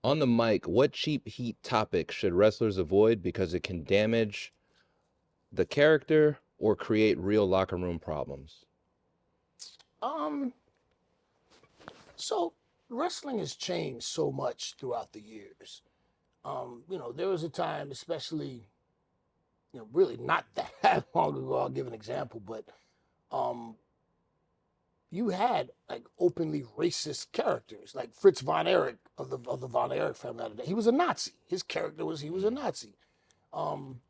On the mic, what cheap heat topic should wrestlers avoid because it can damage the character or create real locker room problems? Um, so wrestling has changed so much throughout the years. There was a time, especially, really not that long ago. I'll give an example, but um, you had like openly racist characters, like Fritz von Erich of the von Erich family. He was a Nazi. His character was he was a Nazi. Um,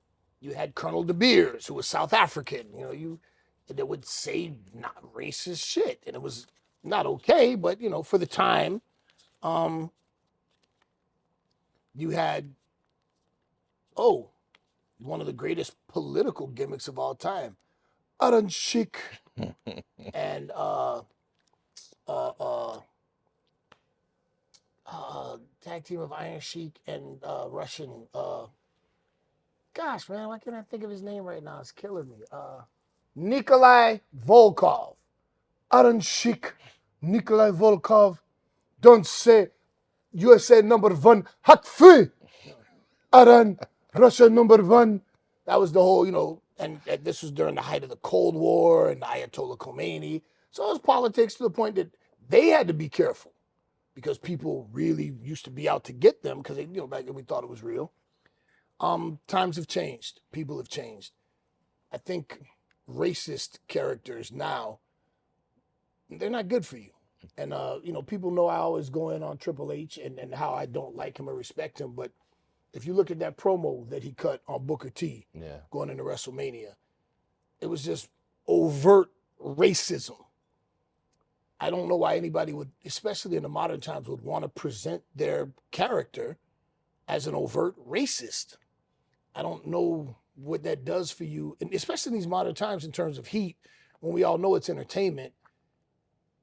you had Colonel De Beers, who was South African. That would say not racist shit, and it was not okay, but for the time, um, you had oh, one of the greatest political gimmicks of all time, Aran Sheikh, and uh, uh, tag team of Iron Sheik and Russian. Gosh, man, why can't I think of his name right now? It's killing me. Nikolai Volkov. Iron Sheik, Nikolai Volkov. Don't say USA number one. Hot free. Iran, Russia number one. That was the whole, and this was during the height of the Cold War and Ayatollah Khomeini. So it was politics to the point that they had to be careful because people really used to be out to get them because back then we thought it was real. Times have changed. People have changed. I think racist characters now, they're not good for you. And people know I always go in on Triple H and how I don't like him or respect him. But if you look at that promo that he cut on Booker T Yeah. going into WrestleMania, it was just overt racism. I don't know why anybody would, especially in the modern times, would want to present their character as an overt racist. I don't know what that does for you, and especially in these modern times in terms of heat, when we all know it's entertainment.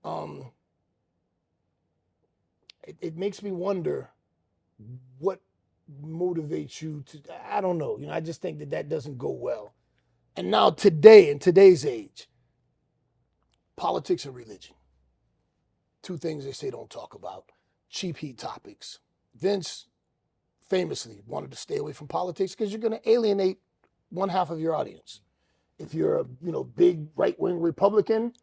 Um, it makes me wonder what motivates you to. I don't know. I just think that doesn't go well. And now today, in today's age, politics and religion, two things they say don't talk about. Cheap heat topics. Vince famously wanted to stay away from politics because you're going to alienate one half of your audience. If you're a big right wing Republican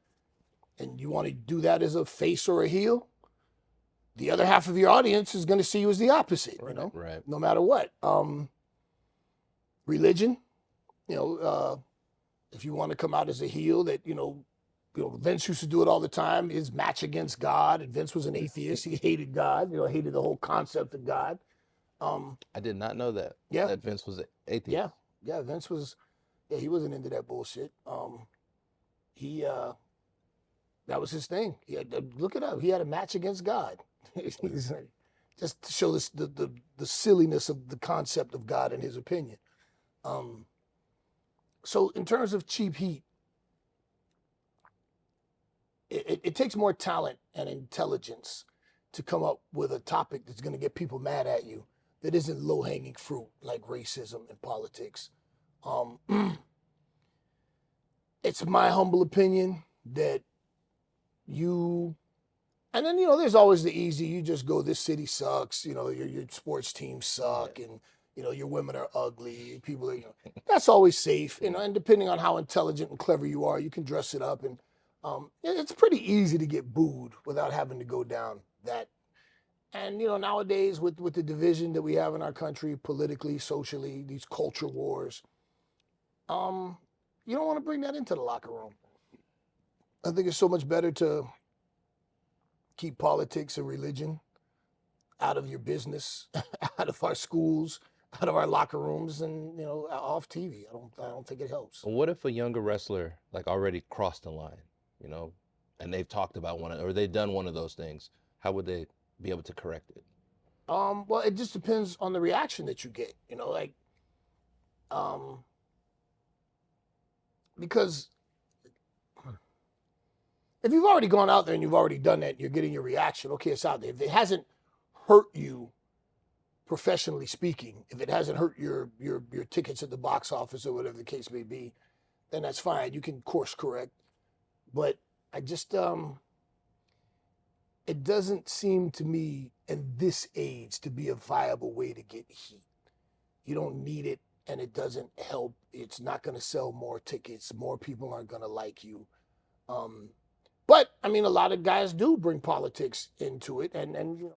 and you want to do that as a face or a heel, the other half of your audience is going to see you as the opposite. Right. No matter what. Religion, if you want to come out as a heel, that Vince used to do it all the time. His match against God, and Vince was an atheist. He hated God. Hated the whole concept of God. I did not know that. Yeah, That Vince was an yeah, atheist. yeah. Vince was. Yeah, he wasn't into that bullshit. He that was his thing. He had look it up. He had a match against God. He's like, just to show this the silliness of the concept of God in his opinion. So in terms of cheap heat, it takes more talent and intelligence to come up with a topic that's going to get people mad at you that isn't low hanging fruit like racism and politics. Um, it's my humble opinion that you, and then there's always the easy. You just go, this city sucks. Your sports teams suck, Yeah. and your women are ugly. People are, that's always safe. And depending on how intelligent and clever you are, you can dress it up, and it's pretty easy to get booed without having to go down that. And nowadays with the division that we have in our country, politically, socially, these culture wars, um, you don't want to bring that into the locker room. I think it's so much better to keep politics and religion out of your business, out of our schools, out of our locker rooms, and off TV. I don't think it helps. What if a younger wrestler like already crossed the line, you know, and they've talked about or they've done one of those things? How would they be able to correct it? Well, it just depends on the reaction that you get. Like um, because if you've already gone out there and you've already done that, and you're getting your reaction. Okay, it's out there. If it hasn't hurt you professionally speaking, if it hasn't hurt your tickets at the box office or whatever the case may be, then that's fine. You can course correct. But I just it doesn't seem to me in this age to be a viable way to get heat. You don't need it, and it doesn't help. It's not going to sell more tickets. More people aren't going to like you. But I mean, a lot of guys do bring politics into it, and